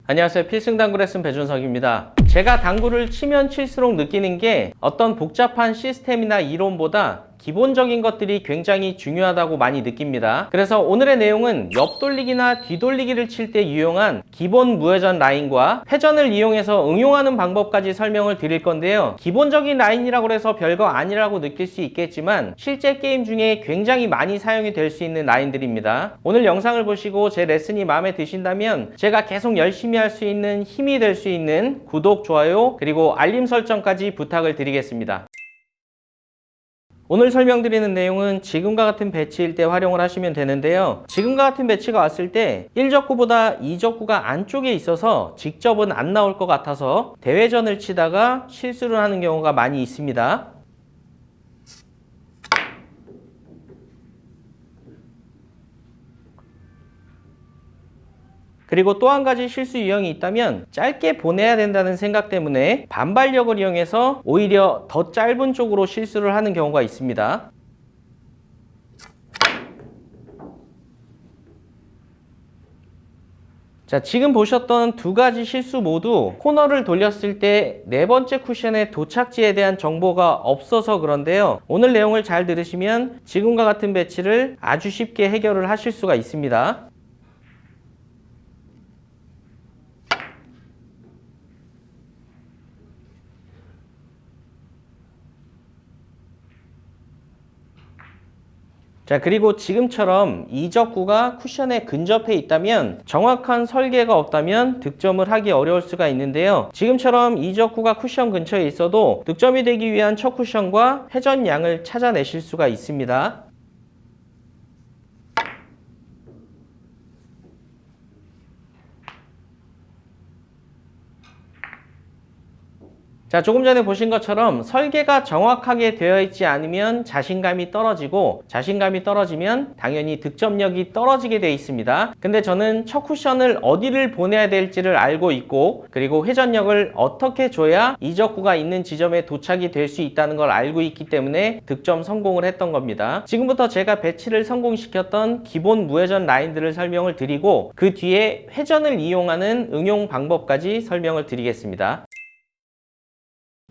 안녕하세요. 필승당구 레슨 배준석입니다. 제가 당구를 치면 칠수록 느끼는 게 어떤 복잡한 시스템이나 이론보다 기본적인 것들이 굉장히 중요하다고 많이 느낍니다. 그래서 오늘의 내용은 옆돌리기나 뒤돌리기를 칠 때 유용한 기본 무회전 라인과 회전을 이용해서 응용하는 방법까지 설명을 드릴 건데요. 기본적인 라인이라고 해서 별거 아니라고 느낄 수 있겠지만 실제 게임 중에 굉장히 많이 사용이 될 수 있는 라인들입니다. 오늘 영상을 보시고 제 레슨이 마음에 드신다면 제가 계속 열심히 할 수 있는 힘이 될 수 있는 구독, 좋아요, 그리고 알림 설정까지 부탁을 드리겠습니다. 오늘 설명드리는 내용은 지금과 같은 배치일 때 활용을 하시면 되는데요. 지금과 같은 배치가 왔을 때 1적구보다 2적구가 안쪽에 있어서 직접은 안 나올 것 같아서 대회전을 치다가 실수를 하는 경우가 많이 있습니다. 그리고 또 한 가지 실수 유형이 있다면 짧게 보내야 된다는 생각 때문에 반발력을 이용해서 오히려 더 짧은 쪽으로 실수를 하는 경우가 있습니다. 자, 지금 보셨던 두 가지 실수 모두 코너를 돌렸을 때 네 번째 쿠션의 도착지에 대한 정보가 없어서 그런데요. 오늘 내용을 잘 들으시면 지금과 같은 배치를 아주 쉽게 해결을 하실 수가 있습니다. 자, 그리고 지금처럼 이적구가 쿠션에 근접해 있다면 정확한 설계가 없다면 득점을 하기 어려울 수가 있는데요. 지금처럼 이적구가 쿠션 근처에 있어도 득점이 되기 위한 첫 쿠션과 회전량을 찾아내실 수가 있습니다. 자, 조금 전에 보신 것처럼 설계가 정확하게 되어 있지 않으면 자신감이 떨어지고 자신감이 떨어지면 당연히 득점력이 떨어지게 되어 있습니다. 근데 저는 첫 쿠션을 어디를 보내야 될지를 알고 있고 그리고 회전력을 어떻게 줘야 이적구가 있는 지점에 도착이 될 수 있다는 걸 알고 있기 때문에 득점 성공을 했던 겁니다. 지금부터 제가 배치를 성공시켰던 기본 무회전 라인들을 설명을 드리고 그 뒤에 회전을 이용하는 응용 방법까지 설명을 드리겠습니다.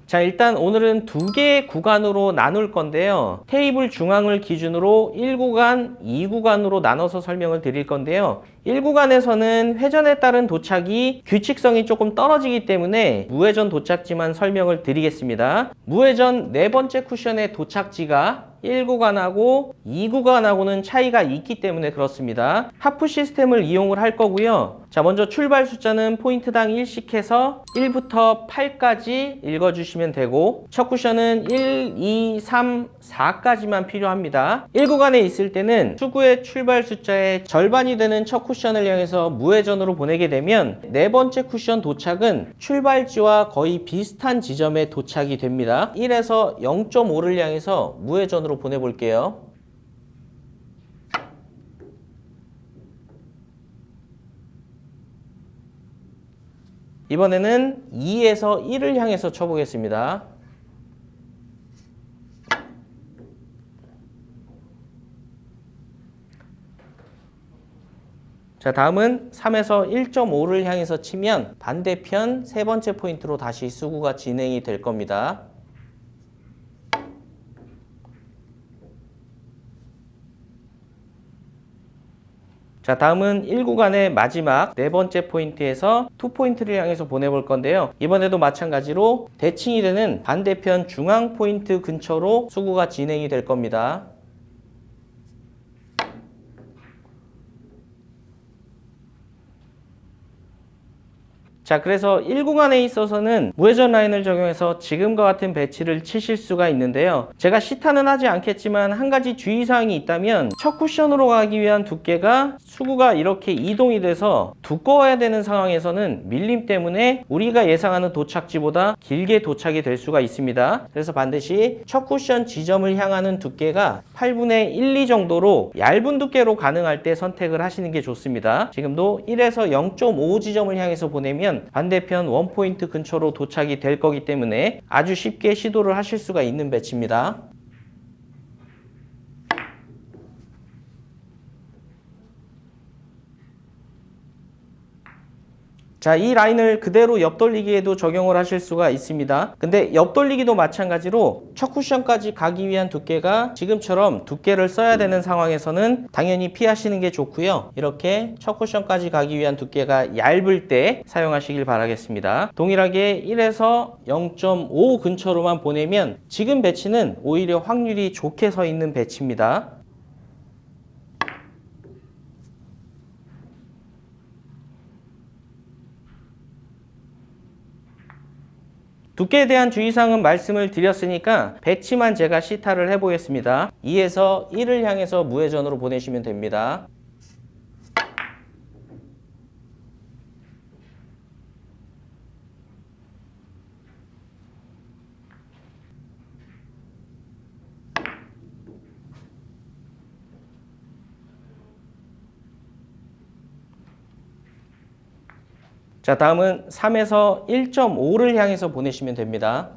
자, 일단 오늘은 두 개의 구간으로 나눌 건데요. 테이블 중앙을 기준으로 1구간, 2구간으로 나눠서 설명을 드릴 건데요. 1구간에서는 회전에 따른 도착이 규칙성이 조금 떨어지기 때문에 무회전 도착지만 설명을 드리겠습니다. 무회전 네 번째 쿠션의 도착지가 1구간하고 2구간하고는 차이가 있기 때문에 그렇습니다. 하프 시스템을 이용을 할 거고요. 자, 먼저 출발 숫자는 포인트당 1씩 해서 1부터 8까지 읽어주시면 되고 첫 쿠션은 1, 2, 3, 4까지만 필요합니다. 1구간에 있을 때는 수구의 출발 숫자의 절반이 되는 첫 쿠션을 향해서 무회전으로 보내게 되면 네 번째 쿠션 도착은 출발지와 거의 비슷한 지점에 도착이 됩니다. 1에서 0.5를 향해서 무회전으로 보내볼게요. 이번에는 2에서 1을 향해서 쳐보겠습니다. 자, 다음은 3에서 1.5를 향해서 치면 반대편 세 번째 포인트로 다시 수구가 진행이 될 겁니다. 자, 다음은 1구간의 마지막 네 번째 포인트에서 2포인트를 향해서 보내볼 건데요. 이번에도 마찬가지로 대칭이 되는 반대편 중앙 포인트 근처로 수구가 진행이 될 겁니다. 자, 그래서 1구간에 있어서는 무회전 라인을 적용해서 지금과 같은 배치를 치실 수가 있는데요. 제가 시타는 하지 않겠지만 한 가지 주의사항이 있다면 첫 쿠션으로 가기 위한 두께가 수구가 이렇게 이동이 돼서 두꺼워야 되는 상황에서는 밀림 때문에 우리가 예상하는 도착지보다 길게 도착이 될 수가 있습니다. 그래서 반드시 첫 쿠션 지점을 향하는 두께가 8분의 1, 2 정도로 얇은 두께로 가능할 때 선택을 하시는 게 좋습니다. 지금도 1에서 0.5 지점을 향해서 보내면 반대편 원포인트 근처로 도착이 될 거기 때문에 아주 쉽게 시도를 하실 수가 있는 배치입니다. 자, 이 라인을 그대로 옆돌리기에도 적용을 하실 수가 있습니다. 근데 옆돌리기도 마찬가지로 첫 쿠션까지 가기 위한 두께가 지금처럼 두께를 써야 되는 상황에서는 당연히 피하시는 게 좋고요. 이렇게 첫 쿠션까지 가기 위한 두께가 얇을 때 사용하시길 바라겠습니다. 동일하게 1에서 0.5 근처로만 보내면 지금 배치는 오히려 확률이 좋게 서 있는 배치입니다. 두께에 대한 주의사항은 말씀을 드렸으니까 배치만 제가 시타를 해보겠습니다. 2에서 1을 향해서 무회전으로 보내시면 됩니다. 자, 다음은 3에서 1.5를 향해서 보내시면 됩니다.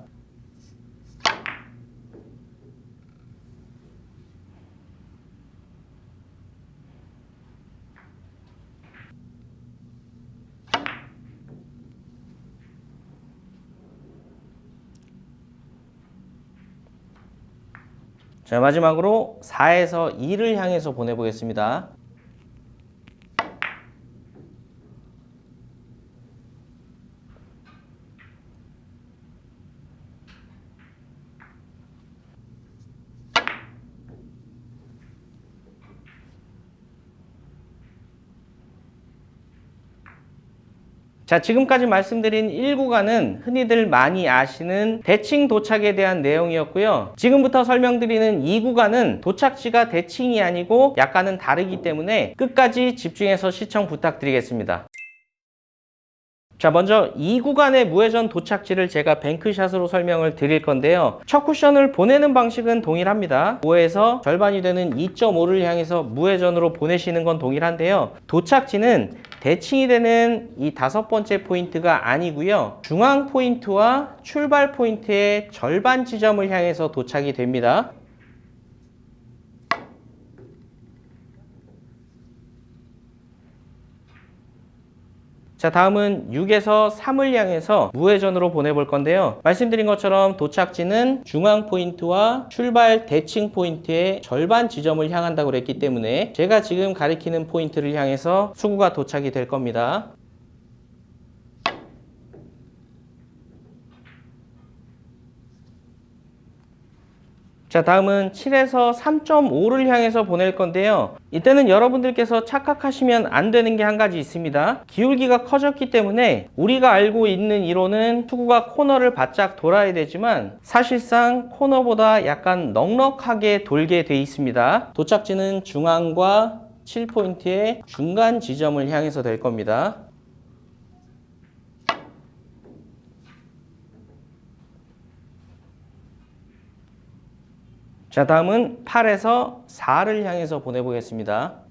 자, 마지막으로 4에서 2를 향해서 보내보겠습니다. 자, 지금까지 말씀드린 1구간은 흔히들 많이 아시는 대칭 도착에 대한 내용이었고요. 지금부터 설명드리는 2구간은 도착지가 대칭이 아니고 약간은 다르기 때문에 끝까지 집중해서 시청 부탁드리겠습니다. 자, 먼저 이 구간의 무회전 도착지를 제가 뱅크샷으로 설명을 드릴 건데요. 첫 쿠션을 보내는 방식은 동일합니다. 5에서 절반이 되는 2.5를 향해서 무회전으로 보내시는 건 동일한데요. 도착지는 대칭이 되는 이 5번째 포인트가 아니고요. 중앙 포인트와 출발 포인트의 절반 지점을 향해서 도착이 됩니다. 자, 다음은 6에서 3을 향해서 무회전으로 보내볼 건데요. 말씀드린 것처럼 도착지는 중앙 포인트와 출발 대칭 포인트의 절반 지점을 향한다고 그랬기 때문에 제가 지금 가리키는 포인트를 향해서 수구가 도착이 될 겁니다. 자, 다음은 7에서 3.5를 향해서 보낼 건데요. 이때는 여러분들께서 착각하시면 안 되는 게 한 가지 있습니다. 기울기가 커졌기 때문에 우리가 알고 있는 이론은 투구가 코너를 바짝 돌아야 되지만 사실상 코너보다 약간 넉넉하게 돌게 돼 있습니다. 도착지는 중앙과 7포인트의 중간 지점을 향해서 될 겁니다. 자, 다음은 8에서 4를 향해서 보내보겠습니다.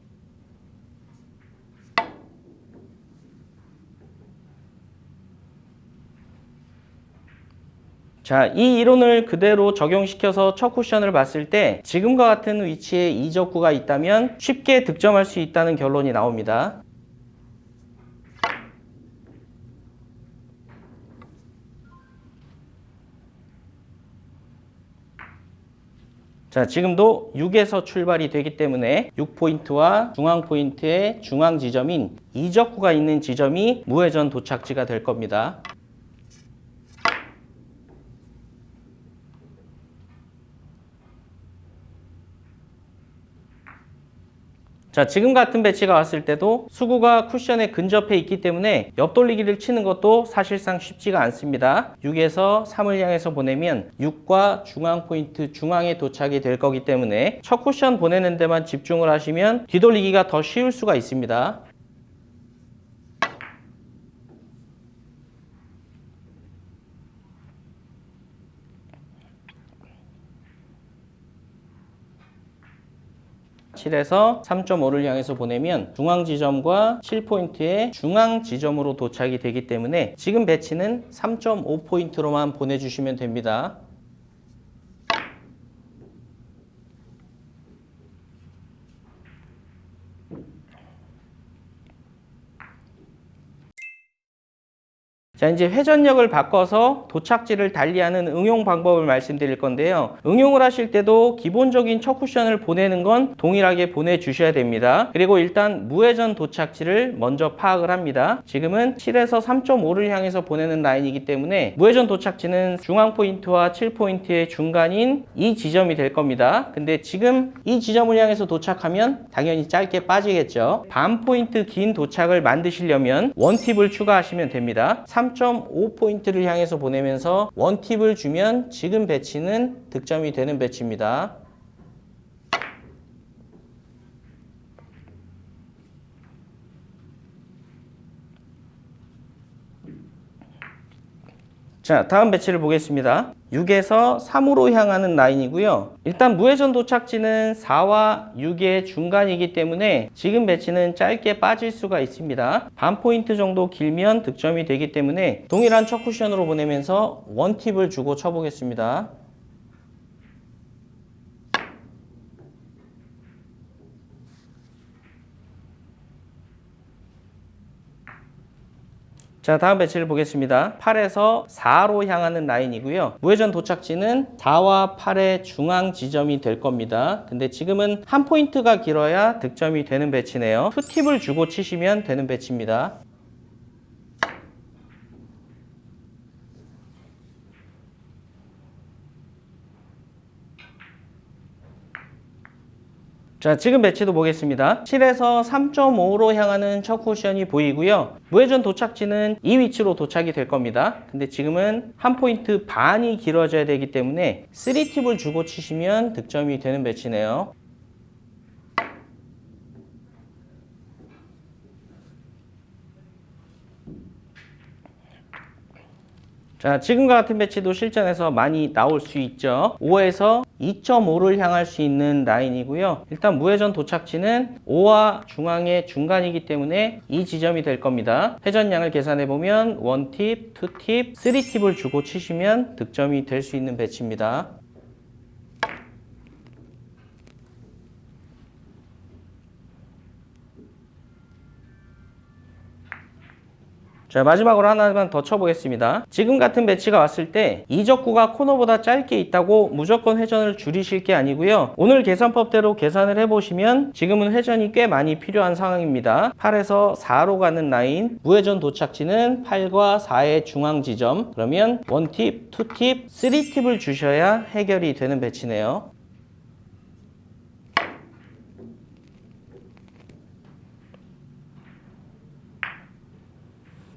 자, 이 이론을 그대로 적용시켜서 첫 쿠션을 봤을 때 지금과 같은 위치에 이적구가 있다면 쉽게 득점할 수 있다는 결론이 나옵니다. 자, 지금도 6에서 출발이 되기 때문에 6포인트와 중앙 포인트의 중앙 지점인 이적구가 있는 지점이 무회전 도착지가 될 겁니다. 자, 지금 같은 배치가 왔을 때도 수구가 쿠션에 근접해 있기 때문에 옆돌리기를 치는 것도 사실상 쉽지가 않습니다. 6에서 3을 향해서 보내면 6과 중앙 포인트 중앙에 도착이 될 거기 때문에 첫 쿠션 보내는 데만 집중을 하시면 뒤돌리기가 더 쉬울 수가 있습니다. (7에서) 3.5를 향해서 보내면 중앙 지점과 7포인트의 중앙 지점으로 도착이 되기 때문에 지금 배치는 3.5포인트로만 보내주시면 됩니다. 자, 이제 회전력을 바꿔서 도착지를 달리하는 응용 방법을 말씀드릴 건데요. 응용을 하실 때도 기본적인 첫 쿠션을 보내는 건 동일하게 보내주셔야 됩니다. 그리고 일단 무회전 도착지를 먼저 파악을 합니다. 지금은 7에서 3.5를 향해서 보내는 라인이기 때문에 무회전 도착지는 중앙 포인트와 7포인트의 중간인 이 지점이 될 겁니다. 근데 지금 이 지점을 향해서 도착하면 당연히 짧게 빠지겠죠. 반 포인트 긴 도착을 만드시려면 원팁을 추가하시면 됩니다. 3.5포인트를 향해서 보내면서 원팁을 주면 지금 배치는 득점이 되는 배치입니다. 자, 다음 배치를 보겠습니다. 6에서 3으로 향하는 라인이고요. 일단 무회전 도착지는 4와 6의 중간이기 때문에 지금 배치는 짧게 빠질 수가 있습니다. 반 포인트 정도 길면 득점이 되기 때문에 동일한 첫 쿠션으로 보내면서 원팁을 주고 쳐보겠습니다. 자, 다음 배치를 보겠습니다. 8에서 4로 향하는 라인이고요. 무회전 도착지는 4와 8의 중앙 지점이 될 겁니다. 근데 지금은 한 포인트가 길어야 득점이 되는 배치네요. 투팁을 주고 치시면 되는 배치입니다. 자, 지금 배치도 보겠습니다. 7에서 3.5로 향하는 첫 쿠션이 보이고요. 무회전 도착지는 이 위치로 도착이 될 겁니다. 근데 지금은 한 포인트 반이 길어져야 되기 때문에 3팁을 주고 치시면 득점이 되는 배치네요. 자, 지금과 같은 배치도 실전에서 많이 나올 수 있죠. 5에서 2.5를 향할 수 있는 라인이고요. 일단 무회전 도착지는 5와 중앙의 중간이기 때문에 이 지점이 될 겁니다. 회전량을 계산해 보면 1팁, 2팁, 3팁을 주고 치시면 득점이 될 수 있는 배치입니다. 자, 마지막으로 하나만 더 쳐보겠습니다. 지금 같은 배치가 왔을 때 이적구가 코너보다 짧게 있다고 무조건 회전을 줄이실 게 아니고요. 오늘 계산법대로 계산을 해보시면 지금은 회전이 꽤 많이 필요한 상황입니다. 8에서 4로 가는 라인, 무회전 도착지는 8과 4의 중앙 지점. 그러면 1팁, 2팁, 3팁을 주셔야 해결이 되는 배치네요.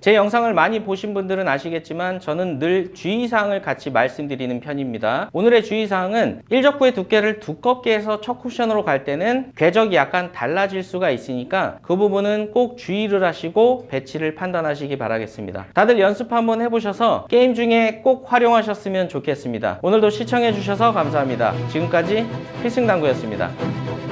제 영상을 많이 보신 분들은 아시겠지만 저는 늘 주의사항을 같이 말씀드리는 편입니다. 오늘의 주의사항은 1적구의 두께를 두껍게 해서 첫 쿠션으로 갈 때는 궤적이 약간 달라질 수가 있으니까 그 부분은 꼭 주의를 하시고 배치를 판단하시기 바라겠습니다. 다들 연습 한번 해보셔서 게임 중에 꼭 활용하셨으면 좋겠습니다. 오늘도 시청해 주셔서 감사합니다. 지금까지 필승당구였습니다.